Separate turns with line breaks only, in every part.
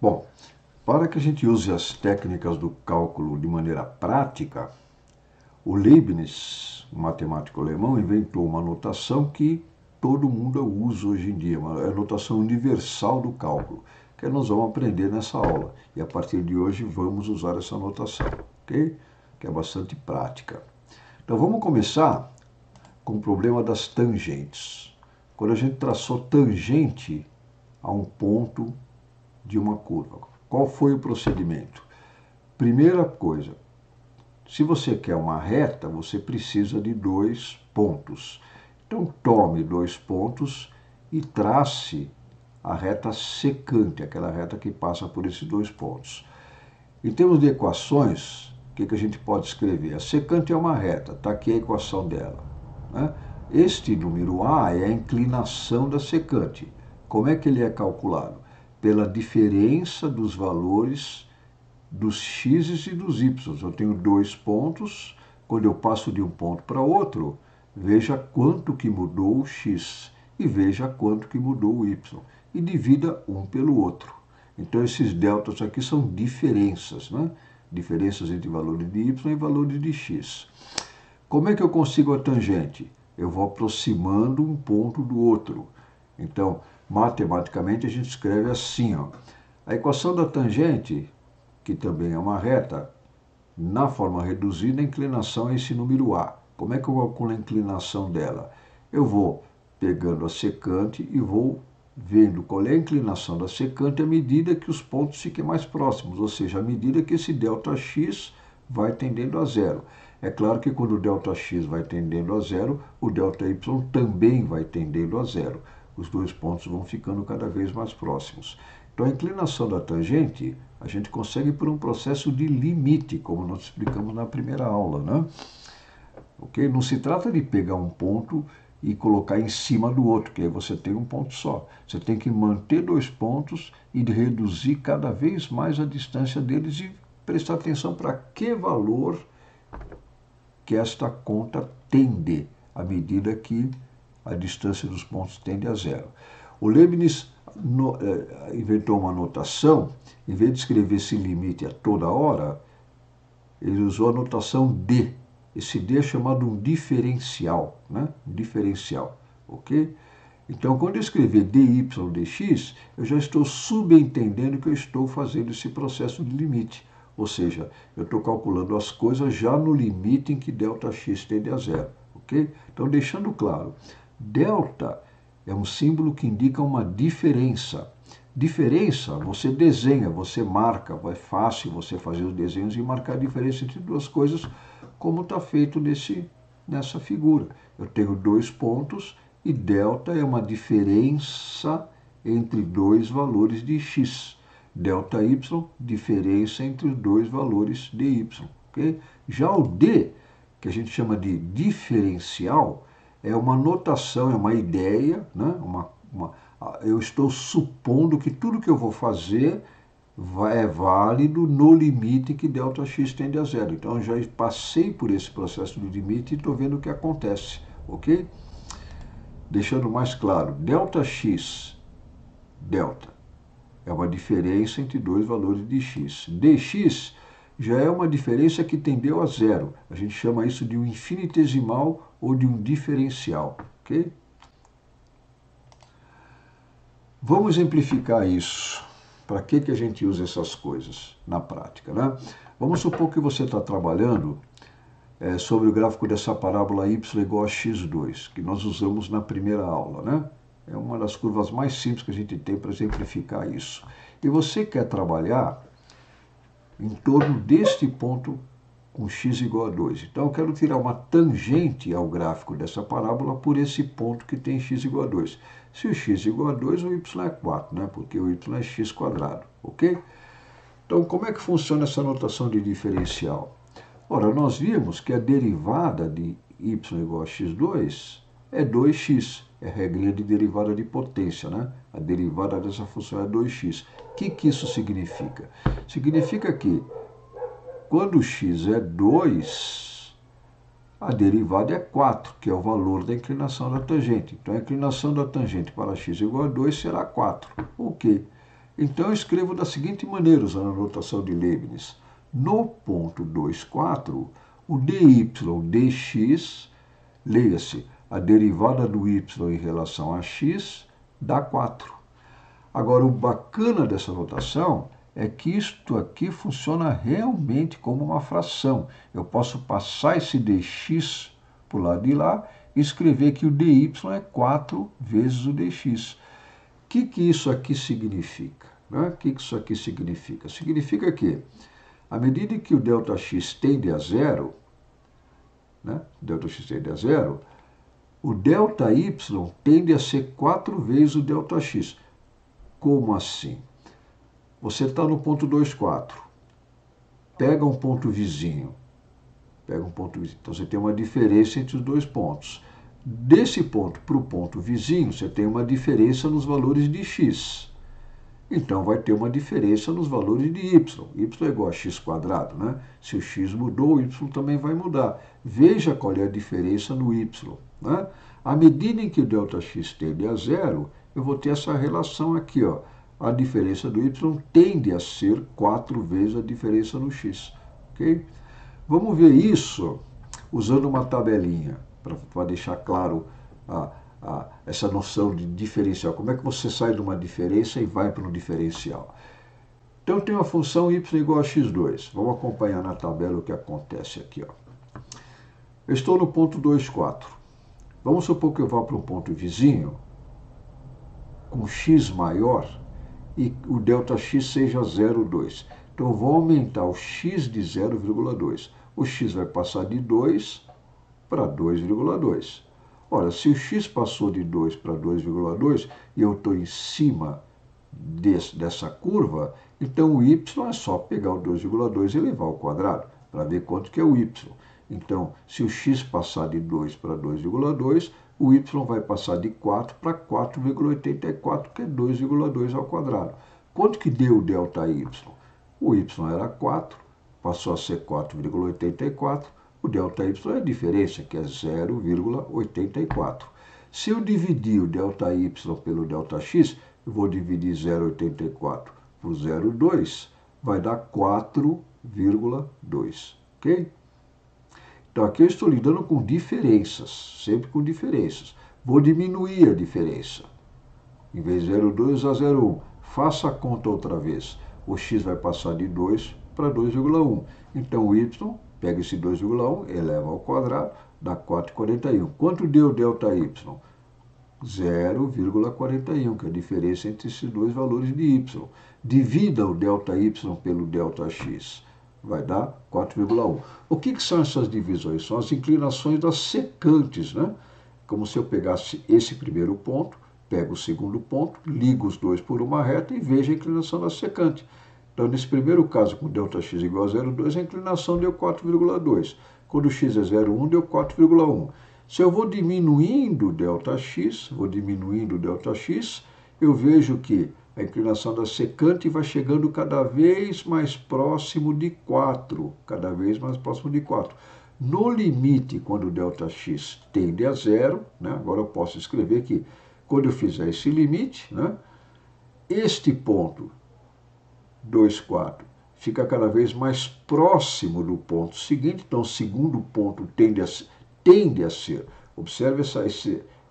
Bom, para que a gente use as técnicas do cálculo de maneira prática, o Leibniz, um matemático alemão, inventou uma notação que todo mundo usa hoje em dia, é a notação universal do cálculo, que nós vamos aprender nessa aula. E a partir de hoje vamos usar essa notação, ok? Que é bastante prática. Então vamos começar com o problema das tangentes. Quando a gente traçou tangente a um ponto de uma curva, qual foi o procedimento? Primeira coisa, se você quer uma reta, você precisa de 2 pontos. Então tome 2 pontos e trace a reta secante, aquela reta que passa por esses 2 pontos. Em termos de equações, o que a gente pode escrever? A secante é uma reta, está aqui a equação dela, né? Este número A é a inclinação da secante. Como é que ele é calculado? Pela diferença dos valores dos x e dos y. Eu tenho 2 pontos, quando eu passo de um ponto para outro, veja quanto que mudou o x e veja quanto que mudou o y. E divida um pelo outro. Então esses deltas aqui são diferenças, né? Diferenças entre valores de y e valores de x. Como é que eu consigo a tangente? Eu vou aproximando um ponto do outro. Então, matematicamente, a gente escreve assim, ó. A equação da tangente, que também é uma reta, na forma reduzida, a inclinação é esse número A. Como é que eu calculo a inclinação dela? Eu vou pegando a secante e vou vendo qual é a inclinação da secante à medida que os pontos fiquem mais próximos, ou seja, à medida que esse ΔX vai tendendo a zero. É claro que quando o ΔX vai tendendo a zero, o ΔY também vai tendendo a zero. Os 2 pontos vão ficando cada vez mais próximos. Então a inclinação da tangente a gente consegue por um processo de limite, como nós explicamos na primeira aula, né? Okay? Não se trata de pegar um ponto e colocar em cima do outro, que aí você tem um ponto só. Você tem que manter 2 pontos e reduzir cada vez mais a distância deles e prestar atenção para que valor que esta conta tende, à medida que a distância dos pontos tende a zero. O Leibniz inventou uma notação, em vez de escrever esse limite a toda hora, ele usou a notação D. Esse D é chamado um diferencial, né? Um diferencial, ok? Então, quando eu escrever dy dx, eu já estou subentendendo que eu estou fazendo esse processo de limite. Ou seja, eu estou calculando as coisas já no limite em que ΔX tende a zero, ok? Então, deixando claro, delta é um símbolo que indica uma diferença. Diferença, você desenha, você marca, é fácil você fazer os desenhos e marcar a diferença entre duas coisas, como está feito nessa figura. Eu tenho 2 pontos e delta é uma diferença entre 2 valores de x. ΔY, diferença entre os 2 valores de y. Okay? Já o D, que a gente chama de diferencial, é uma notação, é uma ideia, né? Eu estou supondo que tudo que eu vou fazer é válido no limite que ΔX tende a zero. Então, eu já passei por esse processo de limite e estou vendo o que acontece, ok? Deixando mais claro, ΔX, delta, é uma diferença entre 2 valores de x. dx já é uma diferença que tendeu a zero. A gente chama isso de um infinitesimal ou de um diferencial, ok? Vamos exemplificar isso. Para que a gente usa essas coisas na prática, né? Vamos supor que você está trabalhando sobre o gráfico dessa parábola y igual a x2, que nós usamos na primeira aula, né? É uma das curvas mais simples que a gente tem para exemplificar isso. E você quer trabalhar em torno deste ponto com x igual a 2. Então, eu quero tirar uma tangente ao gráfico dessa parábola por esse ponto que tem x igual a 2. Se o x é igual a 2, o y é 4, né? Porque o y é x quadrado, ok? Então, como é que funciona essa notação de diferencial? Ora, nós vimos que a derivada de y igual a x2 é 2x. É a regrinha de derivada de potência, né? A derivada dessa função é 2x. O que isso significa? Significa que quando x é 2, a derivada é 4, que é o valor da inclinação da tangente. Então, a inclinação da tangente para x igual a 2 será 4. Ok. Então eu escrevo da seguinte maneira, usando a notação de Leibniz. No ponto 2,4, o dy dx, leia-se, a derivada do y em relação a x, dá 4. Agora, o bacana dessa notação é que isto aqui funciona realmente como uma fração. Eu posso passar esse dx para o lado de lá e escrever que o dy é 4 vezes o dx. O que isso aqui significa? O que isso aqui significa? Significa que, à medida que o ΔX tende a zero, ΔX tende a zero, o ΔY tende a ser 4 vezes o ΔX. Como assim? Você está no ponto 2,4. Pega um ponto vizinho. Então você tem uma diferença entre os dois pontos. Desse ponto para o ponto vizinho, você tem uma diferença nos valores de x. Então vai ter uma diferença nos valores de y. Y é igual a x², né? Se o x mudou, o y também vai mudar. Veja qual é a diferença no y. Né? À medida em que o ΔX tende a zero, eu vou ter essa relação aqui, ó. A diferença do y tende a ser 4 vezes a diferença no x. Ok? Vamos ver isso usando uma tabelinha, para deixar claro essa noção de diferencial. Como é que você sai de uma diferença e vai para um diferencial? Então, eu tenho a função y igual a x2. Vamos acompanhar na tabela o que acontece aqui. Ó. Eu estou no ponto 2,4. Vamos supor que eu vá para um ponto vizinho com x maior e o ΔX seja 0,2. Então, eu vou aumentar o x de 0,2. O x vai passar de 2 para 2,2. Ora, se o x passou de 2 para 2,2 e eu estou em cima dessa curva, então o y é só pegar o 2,2 e elevar ao quadrado, para ver quanto que é o y. Então, se o x passar de 2 para 2,2, o y vai passar de 4 para 4,84, que é 2,2 ao quadrado. Quanto que deu o ΔY? O y era 4, passou a ser 4,84, o ΔY é a diferença, que é 0,84. Se eu dividir o ΔY pelo ΔX, eu vou dividir 0,84 por 0,2, vai dar 4,2, ok? Então, aqui eu estou lidando com diferenças, sempre com diferenças. Vou diminuir a diferença. Em vez de 0,2, usar 0,1. Faça a conta outra vez. O x vai passar de 2 para 2,1. Então, o y, pega esse 2,1, eleva ao quadrado, dá 4,41. Quanto deu ΔY? 0,41, que é a diferença entre esses dois valores de y. Divida o ΔY pelo ΔX. Vai dar 4,1. O que são essas divisões? São as inclinações das secantes, né? Como se eu pegasse esse primeiro ponto, pego o segundo ponto, ligo os dois por uma reta e vejo a inclinação da secante. Então, nesse primeiro caso, com ΔX igual a 0,2, a inclinação deu 4,2. Quando o x é 0,1, deu 4,1. Se eu vou diminuindo o ΔX, eu vejo que a inclinação da secante vai chegando cada vez mais próximo de 4. Cada vez mais próximo de 4. No limite, quando o ΔX tende a zero, né, agora eu posso escrever que quando eu fizer esse limite, né, este ponto 2,4 fica cada vez mais próximo do ponto seguinte. Então, o segundo ponto tende a ser. Observe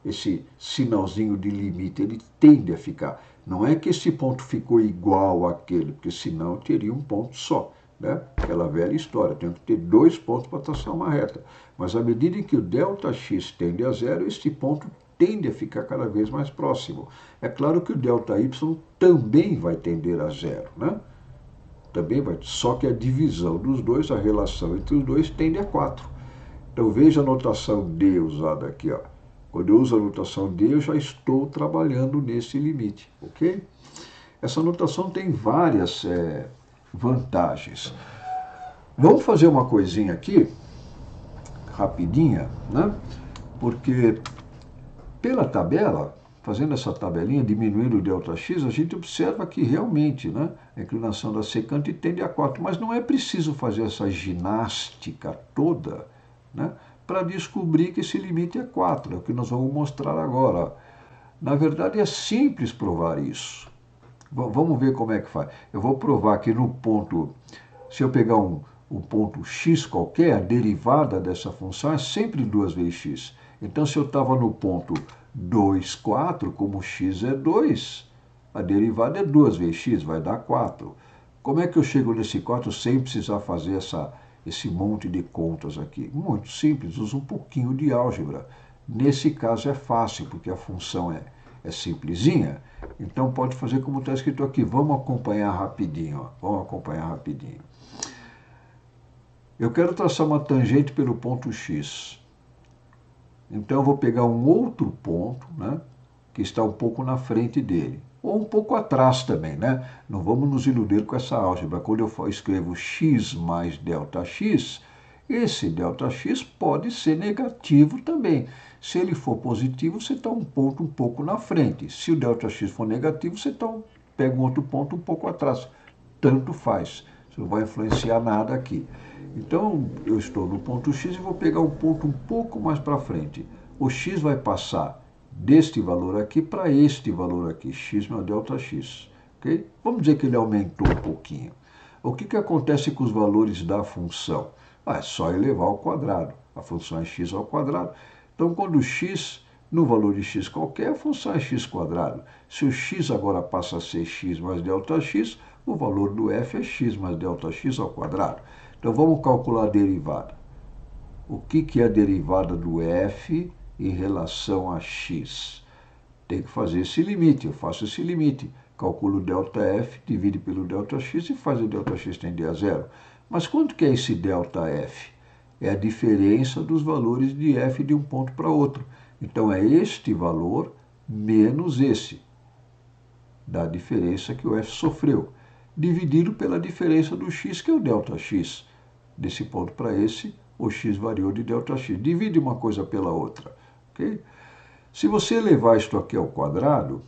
esse sinalzinho de limite, ele tende a ficar. Não é que esse ponto ficou igual àquele, porque senão teria um ponto só. Né? Aquela velha história, tem que ter dois pontos para traçar uma reta. Mas à medida em que o ΔX tende a zero, este ponto tende a ficar cada vez mais próximo. É claro que o ΔY também vai tender a zero, né? Também vai, só que a divisão dos dois, a relação entre os dois, tende a 4. Então veja a notação D usada aqui, ó. Quando eu uso a notação D, eu já estou trabalhando nesse limite, ok? Essa notação tem várias vantagens. Vamos fazer uma coisinha aqui, rapidinha, né? Porque pela tabela, fazendo essa tabelinha, diminuindo o ΔX, a gente observa que realmente, né, a inclinação da secante tende a 4. Mas não é preciso fazer essa ginástica toda, né, para descobrir que esse limite é 4, é o que nós vamos mostrar agora. Na verdade, é simples provar isso. Vamos ver como é que faz. Eu vou provar que no ponto, se eu pegar um ponto x qualquer, a derivada dessa função é sempre 2 vezes x. Então, se eu estava no ponto 2, 4, como x é 2, a derivada é 2 vezes x, vai dar 4. Como é que eu chego nesse 4 sem precisar fazer esse monte de contas aqui? Muito simples, uso um pouquinho de álgebra. Nesse caso é fácil, porque a função é simplesinha. Então pode fazer como está escrito aqui. Vamos acompanhar rapidinho. Ó. Vamos acompanhar rapidinho. Eu quero traçar uma tangente pelo ponto x. Então eu vou pegar um outro ponto, né, que está um pouco na frente dele. Ou um pouco atrás também, né? Não vamos nos iludir com essa álgebra. Quando eu escrevo x mais Δx, esse Δx pode ser negativo também. Se ele for positivo, você está um ponto um pouco na frente. Se o Δx for negativo, você pega um outro ponto um pouco atrás. Tanto faz. Isso não vai influenciar nada aqui. Então, eu estou no ponto x e vou pegar um ponto um pouco mais para frente. O x vai passar deste valor aqui para este valor aqui, x meu ΔX. Okay? Vamos dizer que ele aumentou um pouquinho. O que acontece com os valores da função? É só elevar ao quadrado. A função é x ao quadrado. Então, quando x, no valor de x qualquer, a função é x quadrado. Se o x agora passa a ser x mais ΔX, o valor do f é x mais ΔX ao quadrado. Então, vamos calcular a derivada. O que é a derivada do f em relação a x? Tem que fazer esse limite, eu faço esse limite. Calculo ΔF, divide pelo ΔX e faz o ΔX tender a zero. Mas quanto que é esse ΔF? É a diferença dos valores de f de um ponto para outro. Então, é este valor menos esse, da diferença que o f sofreu, dividido pela diferença do x, que é o ΔX. Desse ponto para esse, o x variou de ΔX. Divide uma coisa pela outra. Okay? Se você elevar isto aqui ao quadrado,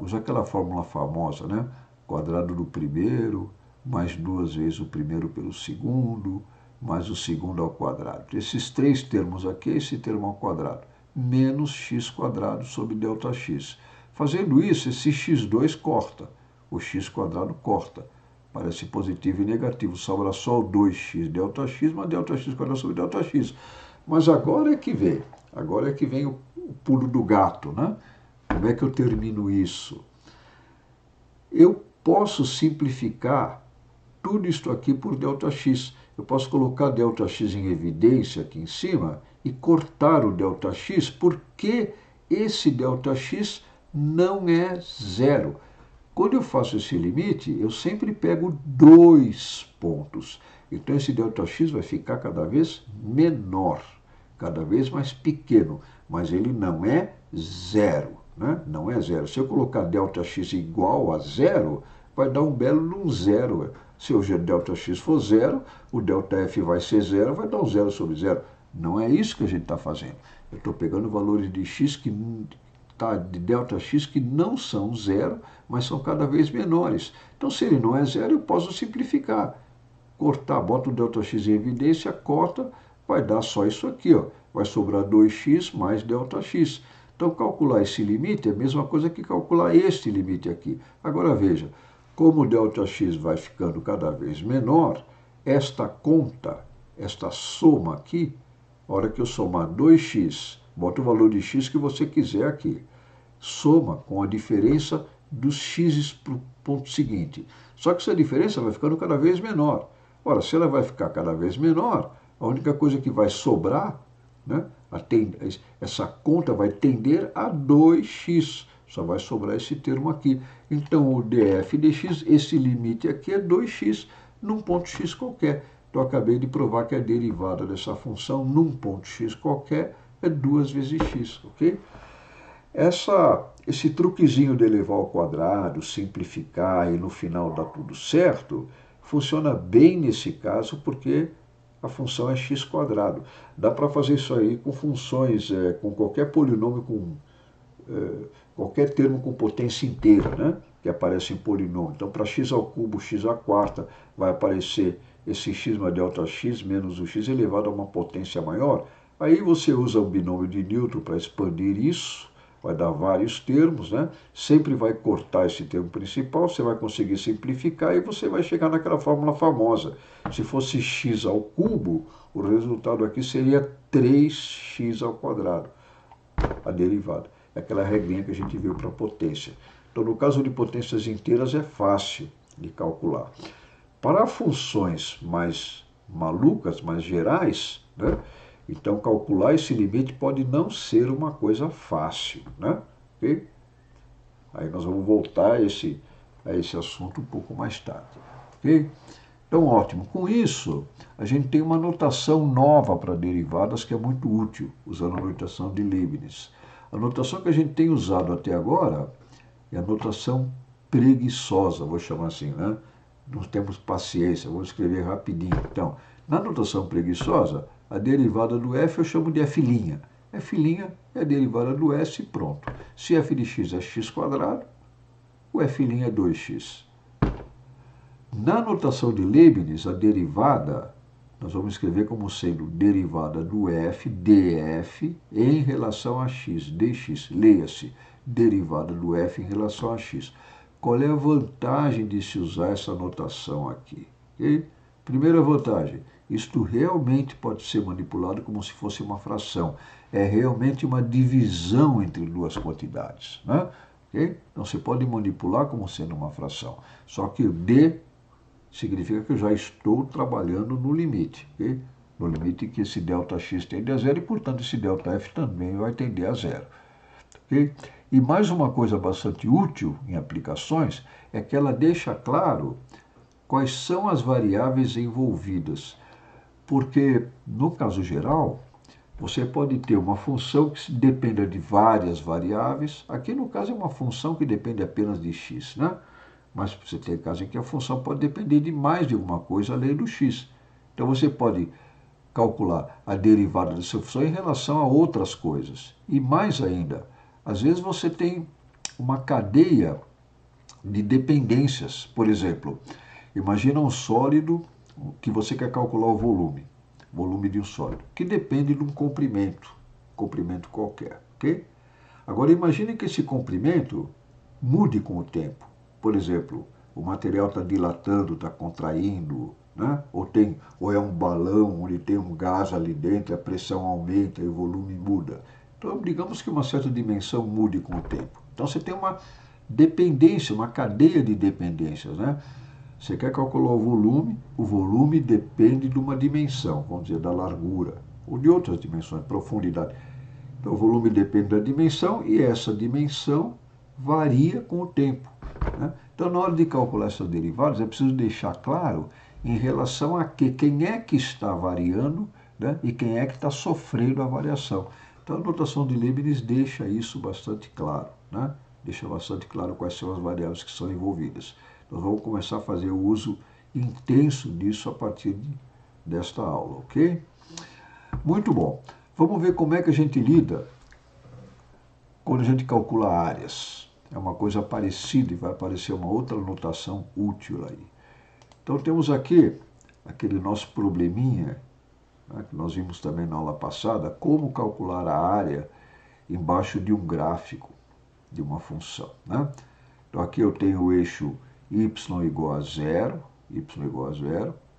usa aquela fórmula famosa, né? Quadrado do primeiro, mais 2 vezes o primeiro pelo segundo, mais o segundo ao quadrado. Esses três termos aqui, esse termo ao quadrado, menos x quadrado sobre ΔX. Fazendo isso, esse x2 corta, o x quadrado corta. Parece positivo e negativo, sobra só o 2x ΔX, mais ΔX quadrado sobre ΔX. Mas agora é que vem o pulo do gato, né? Como é que eu termino isso? Eu posso simplificar tudo isto aqui por ΔX. Eu posso colocar ΔX em evidência aqui em cima e cortar o ΔX, porque esse ΔX não é zero. Quando eu faço esse limite, eu sempre pego 2 pontos. Então, esse ΔX vai ficar cada vez menor, cada vez mais pequeno, mas ele não é zero, né? Não é zero. Se eu colocar ΔX igual a zero, vai dar um belo zero. Se o ΔX for zero, o ΔF vai ser zero, vai dar um zero sobre zero. Não é isso que a gente está fazendo. Eu estou pegando valores de x de ΔX que não são zero, mas são cada vez menores. Então, se ele não é zero, eu posso simplificar. Cortar, bota o ΔX em evidência, corta, vai dar só isso aqui, ó. Vai sobrar 2x mais ΔX. Então, calcular esse limite é a mesma coisa que calcular este limite aqui. Agora, veja, como o ΔX vai ficando cada vez menor, esta conta, esta soma aqui, a hora que eu somar 2x, bota o valor de x que você quiser aqui, soma com a diferença dos x para o ponto seguinte. Só que essa diferença vai ficando cada vez menor. Ora, se ela vai ficar cada vez menor, a única coisa que vai sobrar, né, essa conta vai tender a 2x. Só vai sobrar esse termo aqui. Então, o df dx, esse limite aqui é 2x num ponto x qualquer. Então, eu acabei de provar que a derivada dessa função num ponto x qualquer é 2 vezes x, ok? Esse truquezinho de elevar ao quadrado, simplificar e no final dar tudo certo, funciona bem nesse caso porque a função é x quadrado. Dá para fazer isso aí com funções, com qualquer polinômio, com qualquer termo com potência inteira, né? Que aparece em polinômio. Então, para x ao cubo, x à quarta, vai aparecer esse x mais ΔX menos o x elevado a uma potência maior. Aí você usa o binômio de Newton para expandir isso, vai dar vários termos, né? Sempre vai cortar esse termo principal, você vai conseguir simplificar e você vai chegar naquela fórmula famosa. Se fosse x ao cubo, o resultado aqui seria 3x ao quadrado, a derivada. É aquela regrinha que a gente viu para potência. Então, no caso de potências inteiras, é fácil de calcular. Para funções mais malucas, mais gerais, né? Então, calcular esse limite pode não ser uma coisa fácil, né? Okay? Aí nós vamos voltar a esse assunto um pouco mais tarde. Okay? Então, ótimo. Com isso, a gente tem uma notação nova para derivadas que é muito útil, usando a notação de Leibniz. A notação que a gente tem usado até agora é a notação preguiçosa, vou chamar assim, né? Não temos paciência, vou escrever rapidinho. Então, na notação preguiçosa, a derivada do f eu chamo de f'. F' é a derivada do s e pronto. Se f de x é x quadrado, o f' é 2x. Na notação de Leibniz, a derivada, nós vamos escrever como sendo derivada do f, df, em relação a x, dx. Leia-se, derivada do f em relação a x. Qual é a vantagem de se usar essa notação aqui? Okay? Primeira vantagem, isto realmente pode ser manipulado como se fosse uma fração. É realmente uma divisão entre duas quantidades. Né? Okay? Então, você pode manipular como sendo uma fração. Só que o d significa que eu já estou trabalhando no limite. Okay? No limite que esse ΔX tende a zero e, portanto, esse ΔF também vai tender a zero. Okay? E mais uma coisa bastante útil em aplicações é que ela deixa claro quais são as variáveis envolvidas. Porque, no caso geral, você pode ter uma função que dependa de várias variáveis. Aqui, no caso, é uma função que depende apenas de x, né? Mas você tem casos em que a função pode depender de mais de alguma coisa além do x. Então, você pode calcular a derivada da sua função em relação a outras coisas. E mais ainda, às vezes você tem uma cadeia de dependências. Por exemplo, imagina um sólido que você quer calcular o volume de um sólido, que depende de um comprimento qualquer, ok? Agora imagine que esse comprimento mude com o tempo. Por exemplo, o material está dilatando, está contraindo, né? Ou é um balão onde tem um gás ali dentro, a pressão aumenta e o volume muda. Então, digamos que uma certa dimensão mude com o tempo. Então, você tem uma dependência, uma cadeia de dependências, né? Você quer calcular o volume depende de uma dimensão, vamos dizer, da largura, ou de outras dimensões, profundidade. Então, o volume depende da dimensão e essa dimensão varia com o tempo. Né? Então, na hora de calcular essas derivadas, é preciso deixar claro em relação a quem é que está variando, né? E quem é que está sofrendo a variação. Então, a notação de Leibniz deixa isso bastante claro, né? Deixa bastante claro quais são as variáveis que são envolvidas. Nós vamos começar a fazer o uso intenso disso a partir desta aula, ok? Muito bom. Vamos ver como é que a gente lida quando a gente calcula áreas. É uma coisa parecida e vai aparecer uma outra notação útil aí. Então temos aqui aquele nosso probleminha, né, que nós vimos também na aula passada, como calcular a área embaixo de um gráfico de uma função. Né? Então aqui eu tenho o eixo y igual a zero,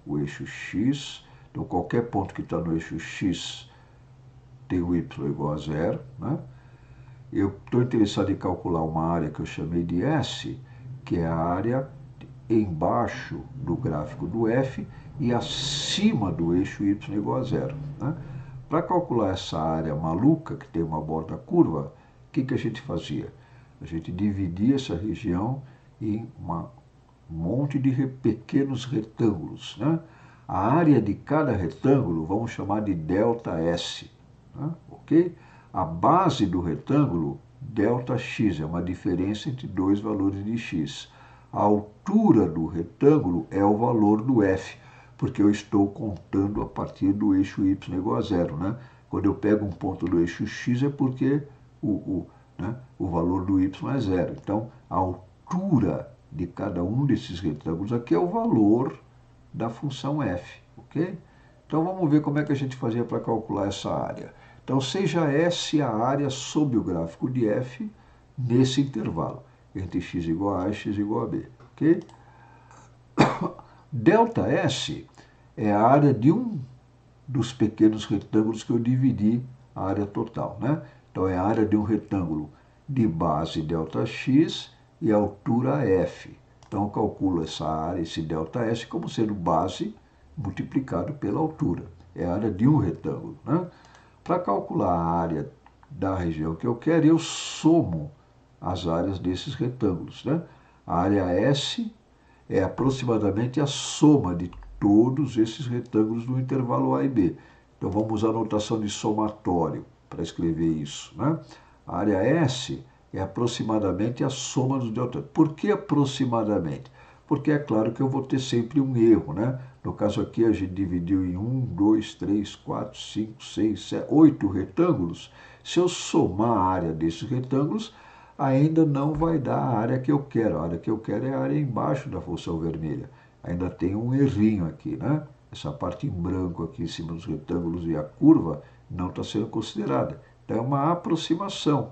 o eixo x. Então qualquer ponto que está no eixo x tem o y igual a zero. Né? Eu estou interessado em calcular uma área que eu chamei de S, que é a área embaixo do gráfico do f e acima do eixo y igual a zero. Né? Para calcular essa área maluca, que tem uma borda curva, o que a gente fazia? A gente dividia essa região em um monte de pequenos retângulos. Né? A área de cada retângulo vamos chamar de ΔS. Né? Ok? A base do retângulo, ΔX, é uma diferença entre dois valores de x. A altura do retângulo é o valor do f, porque eu estou contando a partir do eixo y igual a zero. Né? Quando eu pego um ponto do eixo x é porque o valor do y é zero. Então, a altura de cada um desses retângulos aqui é o valor da função f. Ok? Então, vamos ver como é que a gente fazia para calcular essa área. Então, seja S a área sob o gráfico de f nesse intervalo, entre x igual a A e x igual a B. Ok? Delta S é a área de um dos pequenos retângulos que eu dividi a área total, né? Então, é a área de um retângulo de base ΔX e altura f. Então, eu calculo essa área, esse ΔS, como sendo base multiplicado pela altura. É a área de um retângulo, né? Para calcular a área da região que eu quero, eu somo as áreas desses retângulos, né? A área S é aproximadamente a soma de todos esses retângulos do intervalo A e B. Então, vamos usar a notação de somatório para escrever isso, né? A área S é aproximadamente a soma dos delta. Por que aproximadamente? Porque é claro que eu vou ter sempre um erro, né? No caso aqui, a gente dividiu em 1, 2, 3, 4, 5, 6, 7, 8 retângulos. Se eu somar a área desses retângulos, ainda não vai dar a área que eu quero. A área que eu quero é a área embaixo da função vermelha. Ainda tem um errinho aqui, né? Essa parte em branco aqui em cima dos retângulos e a curva não está sendo considerada. Então, é uma aproximação,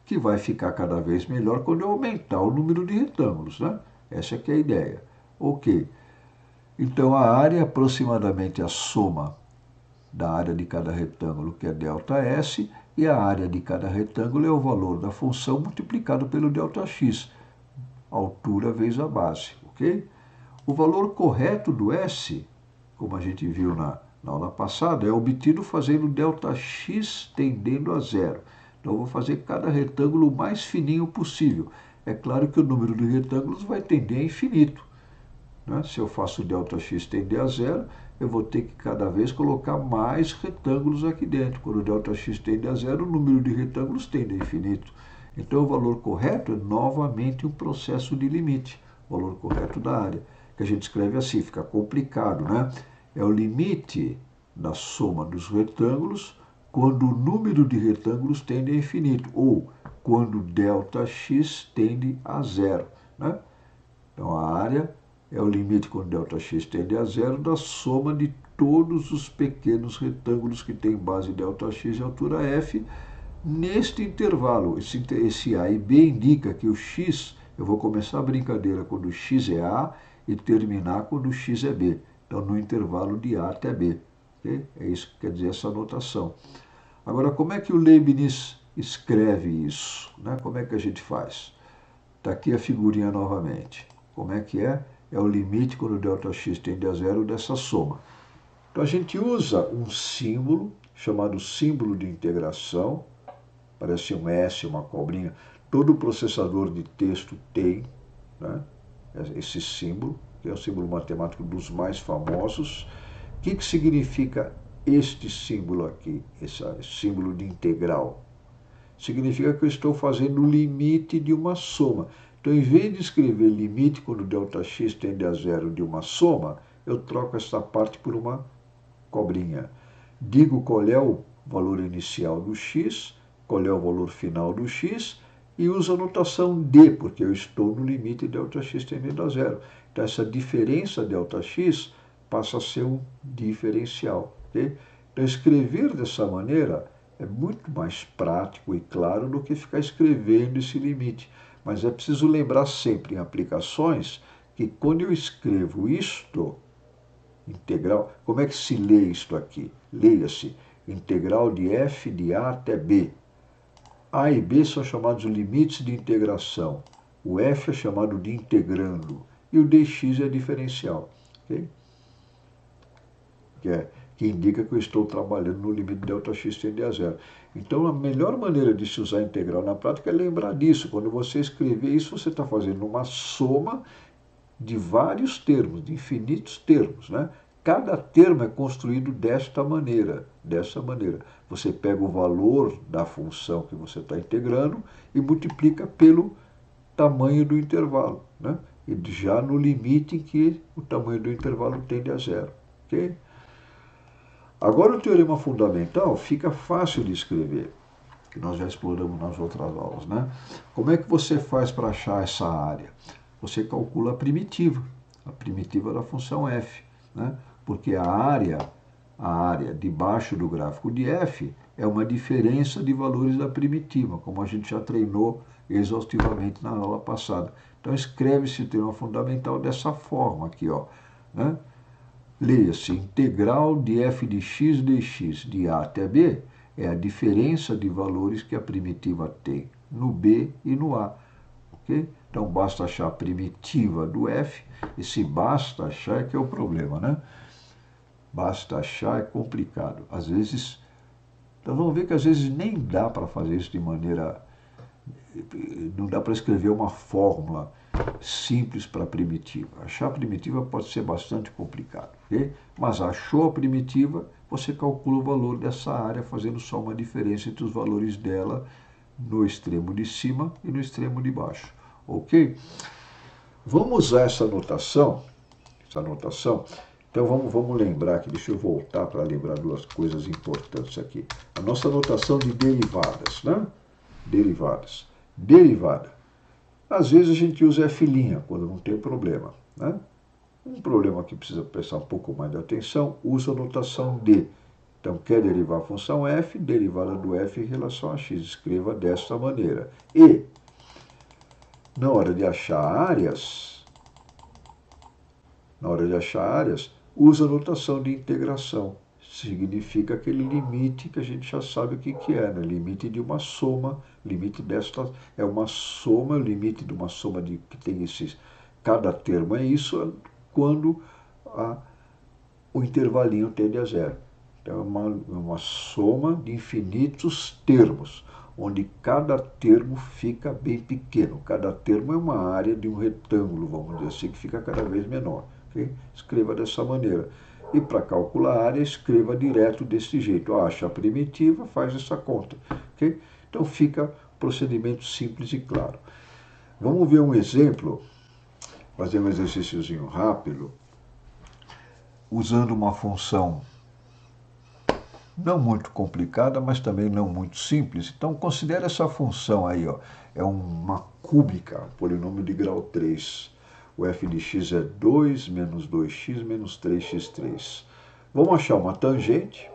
que vai ficar cada vez melhor quando eu aumentar o número de retângulos, né? Essa é que é a ideia. Ok. Então, a área é aproximadamente a soma da área de cada retângulo, que é ΔS, e a área de cada retângulo é o valor da função multiplicado pelo ΔX, altura vezes a base, ok? O valor correto do S, como a gente viu na aula passada, é obtido fazendo ΔX tendendo a zero. Então, eu vou fazer cada retângulo o mais fininho possível. É claro que o número de retângulos vai tender a infinito, né? Se eu faço ΔX tender a zero, eu vou ter que cada vez colocar mais retângulos aqui dentro. Quando o ΔX tende a zero, o número de retângulos tende a infinito. Então, o valor correto é novamente um processo de limite, o valor correto da área, que a gente escreve assim, fica complicado, né? É o limite da soma dos retângulos quando o número de retângulos tende a infinito, ou quando ΔX tende a zero, né? Então, a área é o limite quando ΔX tende a zero da soma de todos os pequenos retângulos que têm base ΔX e altura f neste intervalo. Esse A e B indica que o x, eu vou começar a brincadeira quando o x é A e terminar quando o x é B. Então, no intervalo de A até B. Okay? É isso que quer dizer essa notação. Agora, como é que o Leibniz escreve isso, né? Como é que a gente faz? Está aqui a figurinha novamente. Como é que é? É o limite quando o ΔX tende a zero dessa soma. Então, a gente usa um símbolo chamado símbolo de integração. Parece um S, uma cobrinha. Todo processador de texto tem, né, esse símbolo, que é o símbolo matemático dos mais famosos. O que significa este símbolo aqui, esse símbolo de integral? Significa que eu estou fazendo o limite de uma soma. Então, em vez de escrever limite quando ΔX tende a zero de uma soma, eu troco essa parte por uma cobrinha. Digo qual é o valor inicial do x, qual é o valor final do x, e uso a notação D, porque eu estou no limite ΔX tendendo a zero. Então, essa diferença ΔX passa a ser um diferencial. Okay? Então, escrever dessa maneira é muito mais prático e claro do que ficar escrevendo esse limite. Mas é preciso lembrar sempre em aplicações que quando eu escrevo isto, integral, como é que se lê isto aqui? Leia-se integral de f de A até B. A e B são chamados limites de integração. O f é chamado de integrando e o dx é diferencial. Okay? Que indica que eu estou trabalhando no limite ΔX tende a zero. Então, a melhor maneira de se usar integral na prática é lembrar disso. Quando você escrever isso, você está fazendo uma soma de vários termos, de infinitos termos, né? Cada termo é construído desta maneira, dessa maneira. Você pega o valor da função que você está integrando e multiplica pelo tamanho do intervalo, né? E já no limite em que o tamanho do intervalo tende a zero. Okay? Agora, o teorema fundamental fica fácil de escrever, que nós já exploramos nas outras aulas, né? Como é que você faz para achar essa área? Você calcula a primitiva da função f, né? Porque a área a área debaixo do gráfico de f é uma diferença de valores da primitiva, como a gente já treinou exaustivamente na aula passada. Então escreve-se o teorema fundamental dessa forma aqui, ó, né? Leia-se, integral de f de x dx de a até b é a diferença de valores que a primitiva tem no b e no a. Okay? Então basta achar a primitiva do f, e se basta achar é que é o problema, né? Basta achar é complicado. Às vezes, nós vamos ver que às vezes nem dá para fazer isso de maneira... Não dá para escrever uma fórmula simples para a primitiva. Achar a primitiva pode ser bastante complicado, ok? Mas achou a primitiva, você calcula o valor dessa área fazendo só uma diferença entre os valores dela no extremo de cima e no extremo de baixo, ok? Vamos usar essa notação. Então vamos lembrar aqui, deixa eu voltar para lembrar duas coisas importantes aqui. A nossa notação de derivadas, né? Derivada. Às vezes a gente usa f' quando não tem problema, né? Um problema que precisa prestar um pouco mais de atenção, usa a notação d. Então, quer derivar a função f, derivada do f em relação a x. Escreva desta maneira. E, na hora de achar áreas, usa a notação de integração. Significa aquele limite que a gente já sabe o que é, né? Limite de uma soma, limite desta é uma soma, o limite de uma soma que tem esses, cada termo é isso, quando o intervalinho tende a zero. Então é uma soma de infinitos termos, onde cada termo fica bem pequeno. Cada termo é uma área de um retângulo, vamos dizer assim, que fica cada vez menor. Okay? Escreva dessa maneira. E para calcular a área, escreva direto desse jeito. Acha a primitiva, faz essa conta. Okay? Então fica procedimento simples e claro. Vamos ver um exemplo, fazer um exercíciozinho rápido, usando uma função não muito complicada, mas também não muito simples. Então considere essa função aí, ó, é uma cúbica, polinômio de grau 3. O f de x é 2 menos 2x menos 3x3. Vamos achar uma tangente.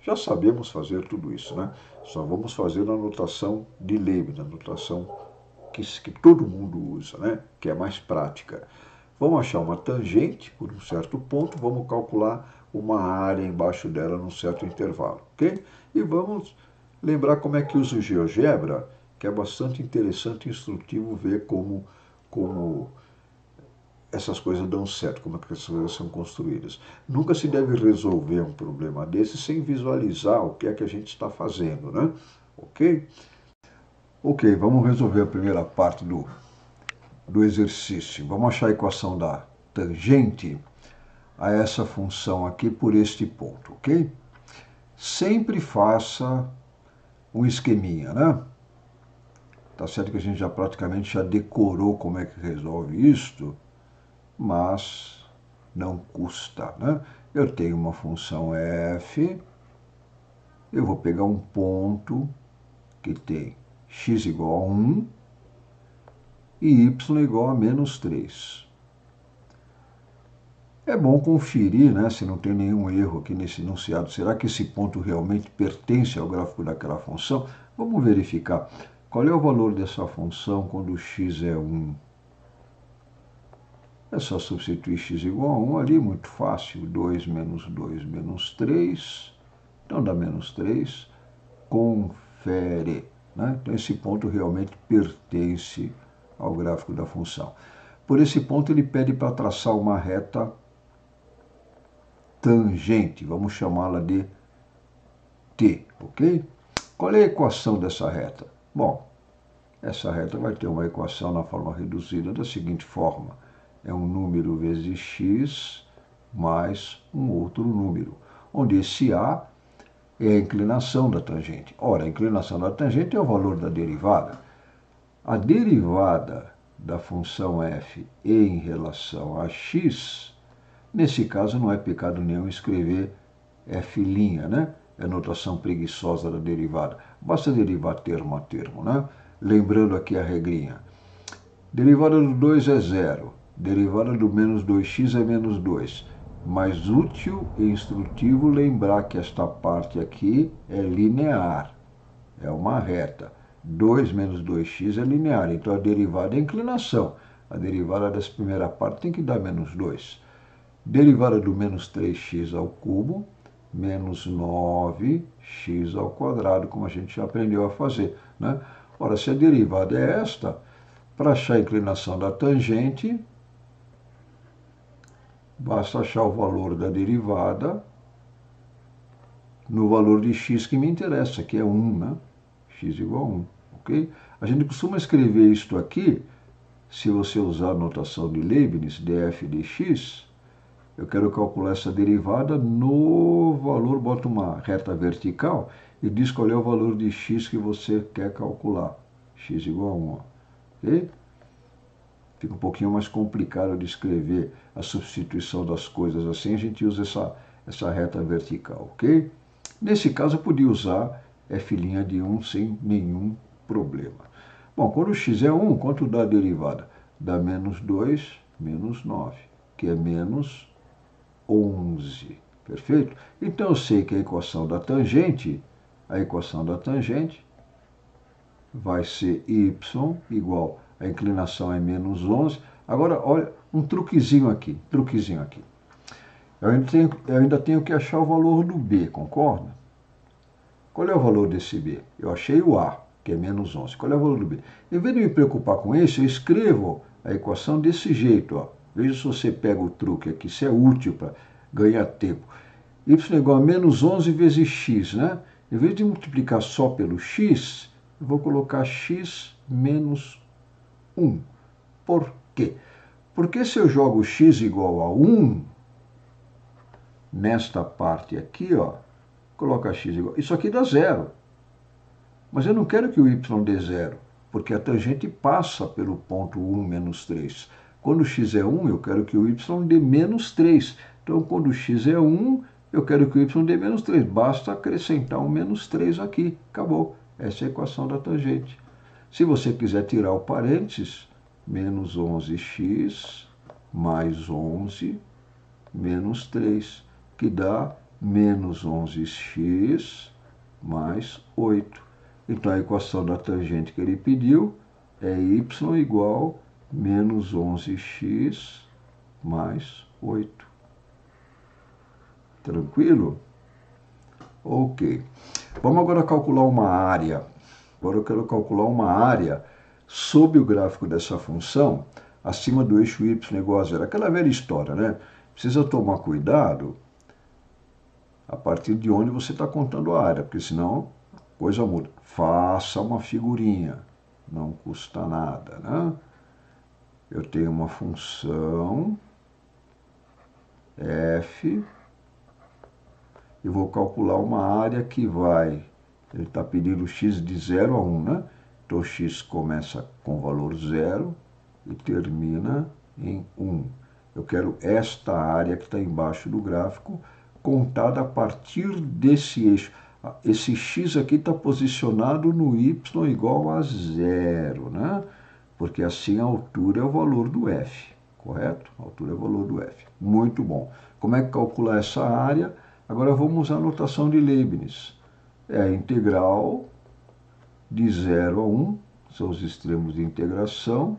Já sabemos fazer tudo isso, né? Só vamos fazer na notação de Leibniz, a notação que todo mundo usa, né? Que é mais prática. Vamos achar uma tangente por um certo ponto, vamos calcular uma área embaixo dela num certo intervalo, ok? E vamos lembrar como é que usa o GeoGebra, que é bastante interessante e instrutivo ver como essas coisas dão certo, como é que essas coisas são construídas. Nunca se deve resolver um problema desse sem visualizar o que é que a gente está fazendo, né? Ok? Ok, vamos resolver a primeira parte do exercício. Vamos achar a equação da tangente a essa função aqui por este ponto, ok? Sempre faça um esqueminha, né? Tá certo que a gente praticamente já decorou como é que resolve isto, mas não custa, né? Eu tenho uma função f, eu vou pegar um ponto que tem x igual a 1 e y igual a menos 3. É bom conferir, né, se não tem nenhum erro aqui nesse enunciado. Será que esse ponto realmente pertence ao gráfico daquela função? Vamos verificar. Qual é o valor dessa função quando x é 1? É só substituir x igual a 1 ali, muito fácil. 2 menos 3, então dá menos 3. Confere, né? Então esse ponto realmente pertence ao gráfico da função. Por esse ponto ele pede para traçar uma reta tangente, vamos chamá-la de t, ok? Qual é a equação dessa reta? Bom, essa reta vai ter uma equação na forma reduzida da seguinte forma. É um número vezes x mais um outro número, onde esse a é a inclinação da tangente. Ora, a inclinação da tangente é o valor da derivada. A derivada da função f em relação a x, nesse caso não é pecado nenhum escrever f', né? É a notação preguiçosa da derivada. Basta derivar termo a termo, né? Lembrando aqui a regrinha. Derivada do 2 é 0. Derivada do menos 2x é menos 2. mais útil e instrutivo lembrar que esta parte aqui é linear, é uma reta. 2 menos 2x é linear, então a derivada é inclinação. A derivada dessa primeira parte tem que dar menos 2. Derivada do menos 3x ao cubo, menos 9x ao quadrado, como a gente já aprendeu a fazer, né? Ora, se a derivada é esta, para achar a inclinação da tangente, basta achar o valor da derivada no valor de x que me interessa, que é 1, né? X igual a 1, ok? A gente costuma escrever isto aqui, se você usar a notação de Leibniz, df de x, eu quero calcular essa derivada no valor, bota uma reta vertical e diz qual é o valor de x que você quer calcular. X igual a 1, ó, ok? Fica um pouquinho mais complicado de escrever a substituição das coisas assim, a gente usa essa reta vertical, ok? Nesse caso, eu podia usar f' de 1 sem nenhum problema. Bom, quando x é 1, quanto dá a derivada? Dá menos 2 menos 9, que é menos 11. Perfeito? Então, eu sei que a equação da tangente vai ser y igual, a inclinação é menos 11. Agora, olha, um truquezinho aqui. Eu ainda tenho que achar o valor do b, concorda? Qual é o valor desse b? Eu achei o a, que é menos 11. Qual é o valor do b? Em vez de me preocupar com isso, eu escrevo a equação desse jeito, ó. Veja se você pega o truque aqui, isso é útil para ganhar tempo. Y é igual a menos 11 vezes x, né? Em vez de multiplicar só pelo x, eu vou colocar x menos 1. Por quê? Porque se eu jogo x igual a 1, nesta parte aqui, ó, coloca x igual... Isso aqui dá zero. Mas eu não quero que o y dê zero, porque a tangente passa pelo ponto 1 menos 3. Quando x é 1, eu quero que o y dê menos 3. Então, quando x é 1, eu quero que o y dê menos 3. Basta acrescentar um menos 3 aqui. Acabou. Essa é a equação da tangente. Se você quiser tirar o parênteses, menos 11x mais 11 menos 3, que dá menos 11x mais 8. Então, a equação da tangente que ele pediu é y igual a menos 11x mais 8. Tranquilo? Ok. Vamos agora calcular uma área. Agora eu quero calcular uma área sob o gráfico dessa função acima do eixo y igual a zero. Aquela velha história, né? Precisa tomar cuidado a partir de onde você está contando a área, porque senão a coisa muda. Faça uma figurinha, não custa nada, né? Eu tenho uma função f e vou calcular uma área que vai... Ele está pedindo x de 0 a 1, né? Então, x começa com valor 0 e termina em 1. Eu quero esta área que está embaixo do gráfico contada a partir desse eixo. Esse x aqui está posicionado no y igual a 0, né? Porque assim a altura é o valor do f, correto? A altura é o valor do f. Muito bom. Como é que calcular essa área? Agora vamos usar a notação de Leibniz. É a integral de 0 a 1, são os extremos de integração.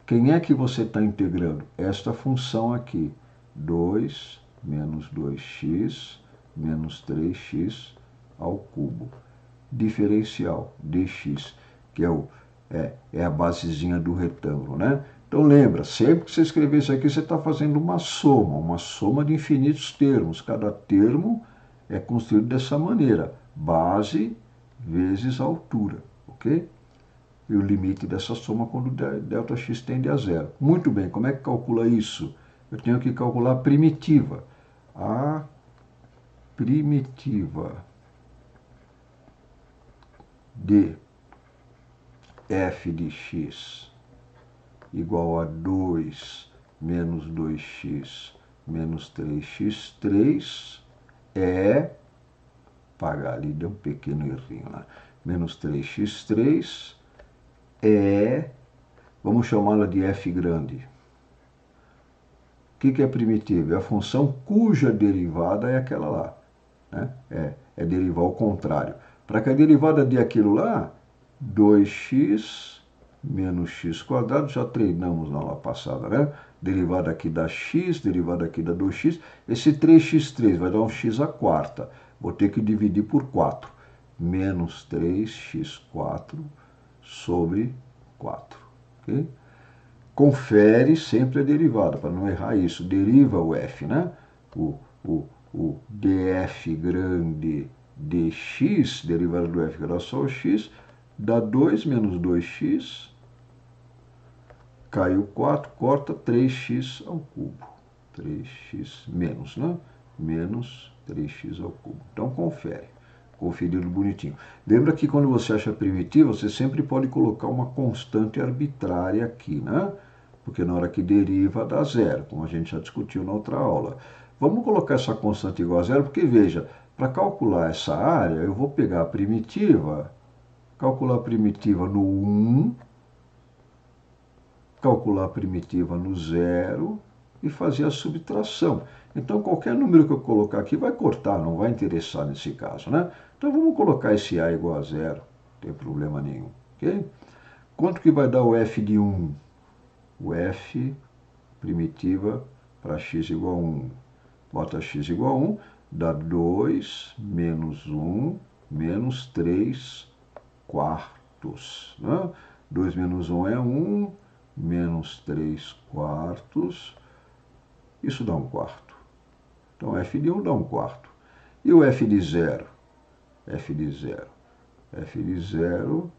Quem é que você está integrando? Esta função aqui, 2 menos 2x menos 3x ao cubo. Diferencial, dx, que é a basezinha do retângulo, né? Então lembra, sempre que você escrever isso aqui, você está fazendo uma soma de infinitos termos. Cada termo é construído dessa maneira, base vezes altura, ok? E o limite dessa soma quando ΔX tende a zero. Muito bem, como é que calcula isso? Eu tenho que calcular a primitiva. A primitiva de f de x igual a 2 menos 2x menos 3x3 é... Pagar ali, deu um pequeno errinho lá. Menos 3x3 é... Vamos chamá-la de f grande. que é primitiva? É a função cuja derivada é aquela lá. Né? É derivar ao contrário. Para que a derivada dê aquilo lá, 2x menos x quadrado, já treinamos na aula passada, né? Derivada aqui da x, derivada aqui da 2x. Esse 3x3 vai dar um x à quarta. Vou ter que dividir por 4. Menos 3x4 sobre 4. Okay? Confere sempre a derivada, para não errar isso. Deriva o f, né? O df grande dx, derivada do f que era só o x, dá 2 menos 2x, caiu 4, corta 3x ao cubo. 3x menos, né? Menos 3x ao cubo. Então, confere. Conferido bonitinho. Lembra que quando você acha primitiva, você sempre pode colocar uma constante arbitrária aqui, né? Porque na hora que deriva dá zero, como a gente já discutiu na outra aula. Vamos colocar essa constante igual a zero, porque veja, para calcular essa área, eu vou pegar a primitiva, calcular a primitiva no 1, calcular a primitiva no 0 e fazer a subtração. Então, qualquer número que eu colocar aqui vai cortar, não vai interessar nesse caso, né? Então, vamos colocar esse A igual a zero, não tem problema nenhum, ok? Quanto que vai dar o f de 1? O f primitiva para x igual a 1. Bota x igual a 1, dá 2 menos 1 menos 3 quartos. Né? 2 menos 1 é 1, menos 3 quartos, isso dá 1 quarto. Então, f de 1 dá 1 quarto. E o f de 0? F de 0. F de 0,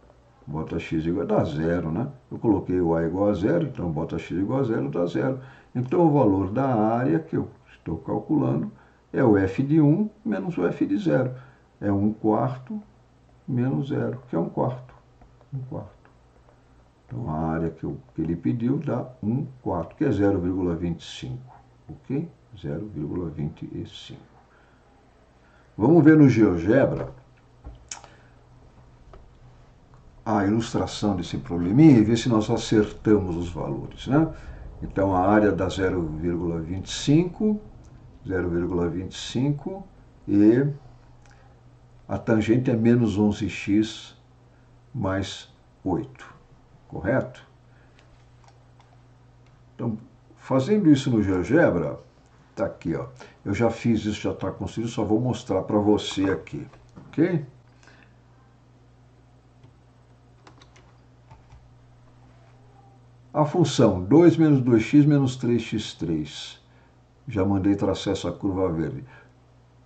bota x igual a dá 0, né? Eu coloquei o a igual a 0, então bota x igual a 0, dá 0. Então, o valor da área que eu estou calculando é o f de 1 menos o f de 0. É 1 quarto menos 0, que é 1 quarto. 1 quarto. Então, a área que ele pediu dá 1 quarto, que é 0,25. Ok? 0,25. Vamos ver no GeoGebra a ilustração desse probleminha e ver se nós acertamos os valores, né? Então, a área dá 0,25 e a tangente é menos 11x mais 8, correto? Então, fazendo isso no GeoGebra, tá aqui, ó. Eu já fiz isso, já está construído, só vou mostrar para você aqui, ok? A função 2 menos 2x menos 3x3. Já mandei traçar essa curva verde.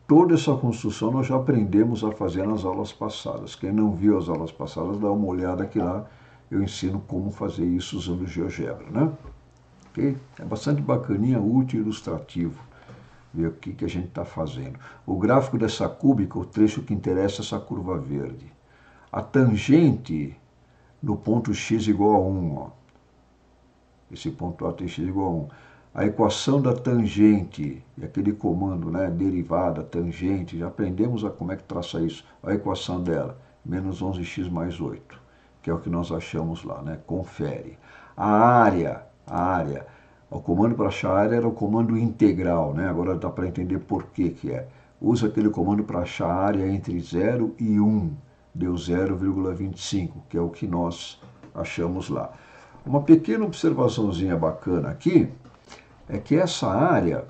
Toda essa construção nós já aprendemos a fazer nas aulas passadas. Quem não viu as aulas passadas, dá uma olhada aqui lá. Eu ensino como fazer isso usando o GeoGebra, né? Okay? É bastante bacaninha, útil e ilustrativo. Ver o que a gente está fazendo. O gráfico dessa cúbica, o trecho que interessa é essa curva verde. A tangente no ponto x igual a 1, ó. Esse ponto A tem x igual a 1. A equação da tangente, e aquele comando, né, derivada, tangente, já aprendemos como é que traça isso. A equação dela, menos 11x mais 8, que é o que nós achamos lá, né? Confere. A área, o comando para achar a área era o comando integral, né? Agora dá para entender por que é. Usa aquele comando para achar a área entre 0 e 1, deu 0,25, que é o que nós achamos lá. Uma pequena observaçãozinha bacana aqui é que essa área,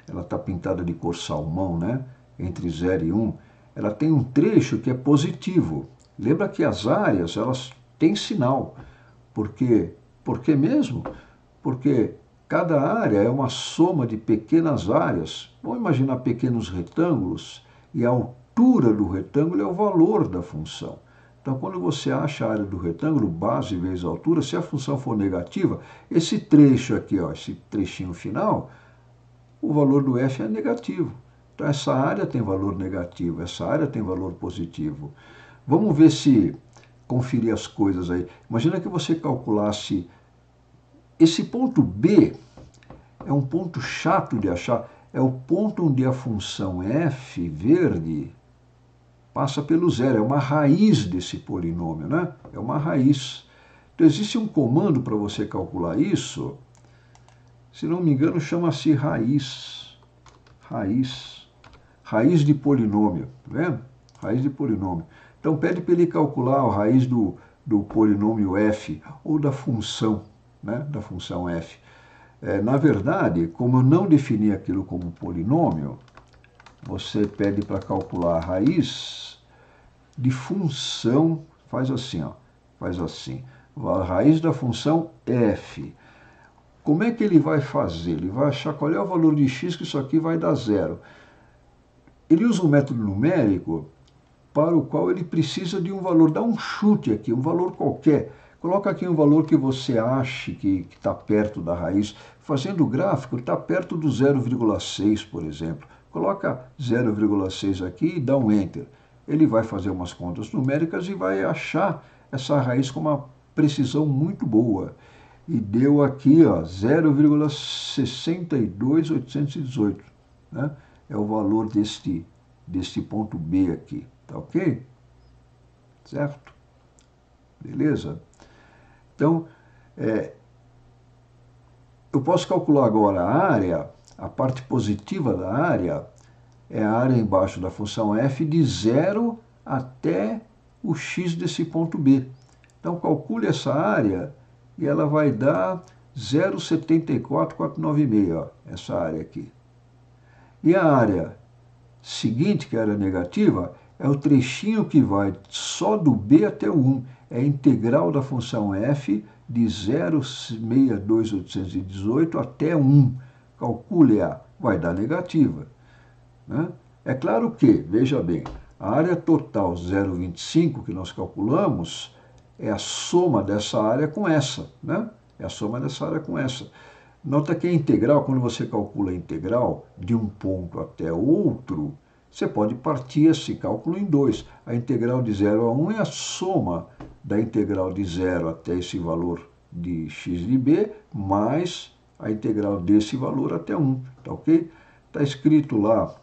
ela está pintada de cor salmão, né? Entre 0 e 1, ela tem um trecho que é positivo. Lembra que as áreas, elas têm sinal. Por quê mesmo? Porque cada área é uma soma de pequenas áreas. Vamos imaginar pequenos retângulos e a altura do retângulo é o valor da função. Então, quando você acha a área do retângulo, base vezes altura, se a função for negativa, esse trecho aqui, ó, esse trechinho final, o valor do f é negativo. Então, essa área tem valor negativo, essa área tem valor positivo. Vamos ver se conferir as coisas aí. Imagina que você calculasse esse ponto B, é um ponto chato de achar, é o ponto onde a função f, verde, passa pelo zero, é uma raiz desse polinômio, né? É uma raiz. Então, existe um comando para você calcular isso. se não me engano, chama-se raiz. Raiz de polinômio, tá vendo? Raiz de polinômio. Então pede para ele calcular a raiz do polinômio f, ou da função, né? Da função f. Na verdade, como eu não defini aquilo como polinômio, você pede para calcular a raiz de função, faz assim, ó, faz assim, a raiz da função f. Como é que ele vai fazer? Ele vai achar qual é o valor de x que isso aqui vai dar zero. Ele usa um método numérico para o qual ele precisa de um valor, dá um chute aqui, um valor qualquer. Coloca aqui um valor que você ache que está perto da raiz. Fazendo o gráfico, está perto do 0,6, por exemplo. Coloca 0,6 aqui e dá um Enter. Ele vai fazer umas contas numéricas e vai achar essa raiz com uma precisão muito boa. E deu aqui 0,62818. Né? É o valor deste ponto B aqui. Tá ok? Certo? Beleza? Então, eu posso calcular agora a área, a parte positiva da área, é a área embaixo da função f de 0 até o x desse ponto B. Então, calcule essa área e ela vai dar 0,74496, essa área aqui. E a área seguinte, que é a área negativa, é o trechinho que vai só do b até o 1. É a integral da função f de 0,62818 até 1. Calcule-a, vai dar negativa. Né? É claro que, veja bem, a área total 0,25 que nós calculamos é a soma dessa área com essa. Né? É a soma dessa área com essa. Nota que a integral, quando você calcula a integral de um ponto até outro, você pode partir esse cálculo em dois. A integral de 0 a 1 é a soma da integral de 0 até esse valor de x de b, mais a integral desse valor até 1. Tá ok? Está escrito lá,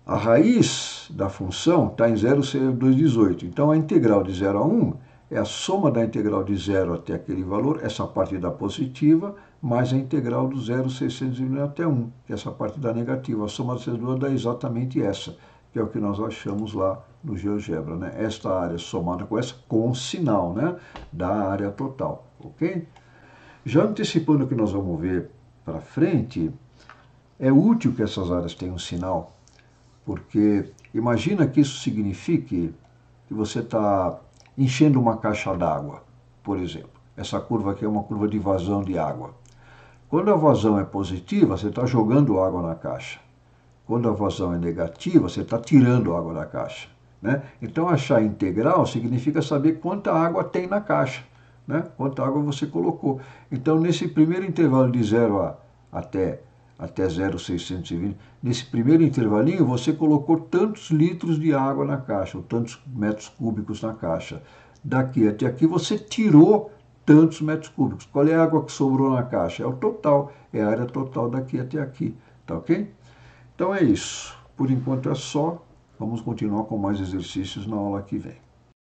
a raiz da função está em 0,218. Então, a integral de 0 a 1 é a soma da integral de 0 até aquele valor, essa parte da positiva, mais a integral do 0,620 até 1, que é essa parte da negativa. A soma dessas duas dá exatamente essa, que é o que nós achamos lá no GeoGebra, né? Esta área somada com essa, com sinal, né? Da área total, ok? Já antecipando o que nós vamos ver para frente, é útil que essas áreas tenham sinal, porque imagina que isso signifique que você está enchendo uma caixa d'água, por exemplo. Essa curva aqui é uma curva de vazão de água. Quando a vazão é positiva, você está jogando água na caixa. Quando a vazão é negativa, você está tirando água da caixa. Né? Então, achar integral significa saber quanta água tem na caixa. Né? Quanta água você colocou. Então, nesse primeiro intervalo de 0 até 0,620, nesse primeiro intervalinho, você colocou tantos litros de água na caixa, ou tantos metros cúbicos na caixa. Daqui até aqui, você tirou tantos metros cúbicos. Qual é a água que sobrou na caixa? É o total, é a área total daqui até aqui, tá ok? Então é isso. Por enquanto é só. Vamos continuar com mais exercícios na aula que vem.